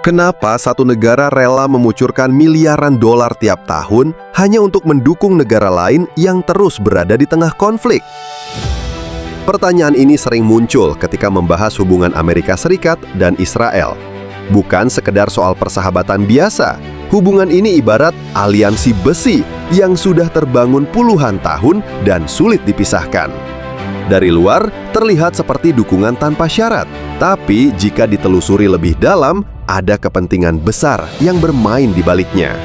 Kenapa satu negara rela mengucurkan miliaran dolar tiap tahun hanya untuk mendukung negara lain yang terus berada di tengah konflik? Pertanyaan ini sering muncul ketika membahas hubungan Amerika Serikat dan Israel. Bukan sekedar soal persahabatan biasa, hubungan ini ibarat aliansi besi yang sudah terbangun puluhan tahun dan sulit dipisahkan. Dari luar, terlihat seperti dukungan tanpa syarat. Tapi jika ditelusuri lebih dalam, ada kepentingan besar yang bermain di baliknya.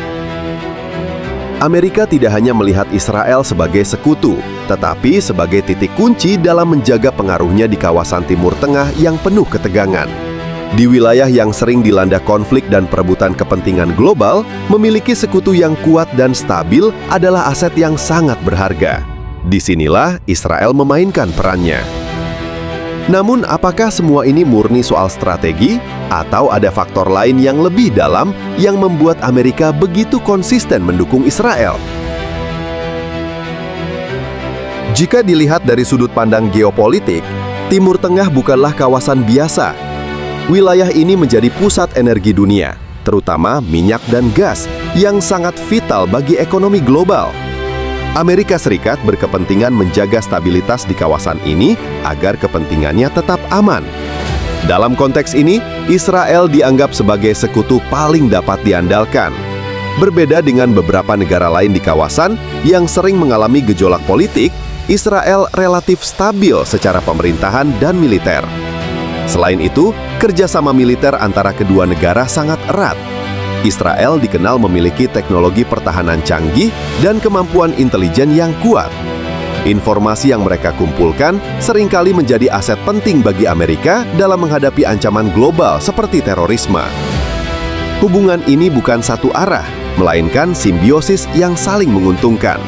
Amerika tidak hanya melihat Israel sebagai sekutu, tetapi sebagai titik kunci dalam menjaga pengaruhnya di kawasan Timur Tengah yang penuh ketegangan. Di wilayah yang sering dilanda konflik dan perebutan kepentingan global, memiliki sekutu yang kuat dan stabil adalah aset yang sangat berharga. Disinilah Israel memainkan perannya. Namun, apakah semua ini murni soal strategi? Atau ada faktor lain yang lebih dalam yang membuat Amerika begitu konsisten mendukung Israel? Jika dilihat dari sudut pandang geopolitik, Timur Tengah bukanlah kawasan biasa. Wilayah ini menjadi pusat energi dunia, terutama minyak dan gas, yang sangat vital bagi ekonomi global. Amerika Serikat berkepentingan menjaga stabilitas di kawasan ini agar kepentingannya tetap aman. Dalam konteks ini, Israel dianggap sebagai sekutu paling dapat diandalkan. Berbeda dengan beberapa negara lain di kawasan yang sering mengalami gejolak politik, Israel relatif stabil secara pemerintahan dan militer. Selain itu, kerjasama militer antara kedua negara sangat erat. Israel dikenal memiliki teknologi pertahanan canggih dan kemampuan intelijen yang kuat. Informasi yang mereka kumpulkan seringkali menjadi aset penting bagi Amerika dalam menghadapi ancaman global seperti terorisme. Hubungan ini bukan satu arah, melainkan simbiosis yang saling menguntungkan.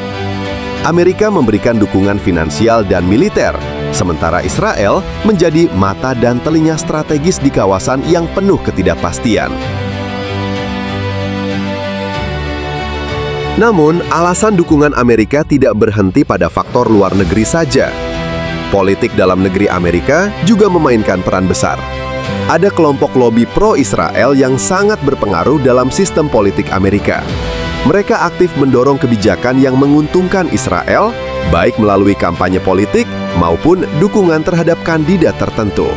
Amerika memberikan dukungan finansial dan militer, sementara Israel menjadi mata dan telinga strategis di kawasan yang penuh ketidakpastian. Namun, alasan dukungan Amerika tidak berhenti pada faktor luar negeri saja. Politik dalam negeri Amerika juga memainkan peran besar. Ada kelompok lobi pro-Israel yang sangat berpengaruh dalam sistem politik Amerika. Mereka aktif mendorong kebijakan yang menguntungkan Israel, baik melalui kampanye politik maupun dukungan terhadap kandidat tertentu.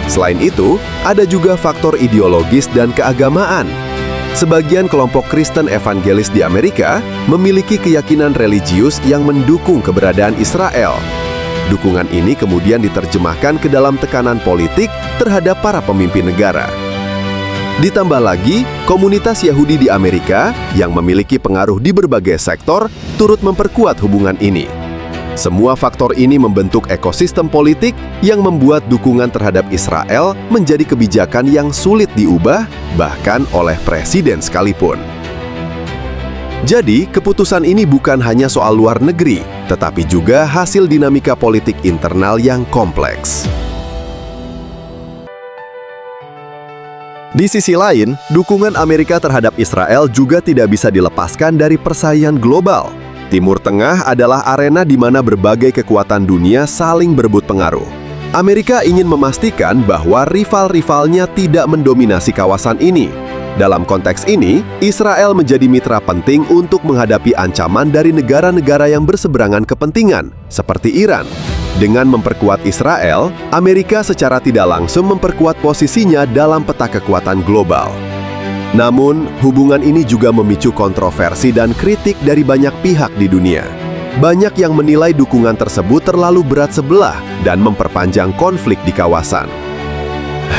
Selain itu, ada juga faktor ideologis dan keagamaan. Sebagian kelompok Kristen evangelis di Amerika memiliki keyakinan religius yang mendukung keberadaan Israel. Dukungan ini kemudian diterjemahkan ke dalam tekanan politik terhadap para pemimpin negara. Ditambah lagi, komunitas Yahudi di Amerika yang memiliki pengaruh di berbagai sektor turut memperkuat hubungan ini. Semua faktor ini membentuk ekosistem politik yang membuat dukungan terhadap Israel menjadi kebijakan yang sulit diubah, bahkan oleh presiden sekalipun. Jadi, keputusan ini bukan hanya soal luar negeri, tetapi juga hasil dinamika politik internal yang kompleks. Di sisi lain, dukungan Amerika terhadap Israel juga tidak bisa dilepaskan dari persaingan global. Timur Tengah adalah arena di mana berbagai kekuatan dunia saling berebut pengaruh. Amerika ingin memastikan bahwa rival-rivalnya tidak mendominasi kawasan ini. Dalam konteks ini, Israel menjadi mitra penting untuk menghadapi ancaman dari negara-negara yang berseberangan kepentingan, seperti Iran. Dengan memperkuat Israel, Amerika secara tidak langsung memperkuat posisinya dalam peta kekuatan global. Namun, hubungan ini juga memicu kontroversi dan kritik dari banyak pihak di dunia. Banyak yang menilai dukungan tersebut terlalu berat sebelah dan memperpanjang konflik di kawasan.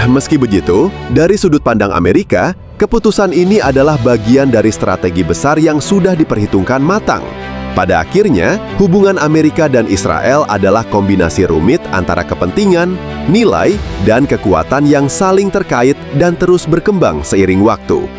Meski begitu, dari sudut pandang Amerika, keputusan ini adalah bagian dari strategi besar yang sudah diperhitungkan matang. Pada akhirnya, hubungan Amerika dan Israel adalah kombinasi rumit antara kepentingan, nilai, dan kekuatan yang saling terkait dan terus berkembang seiring waktu.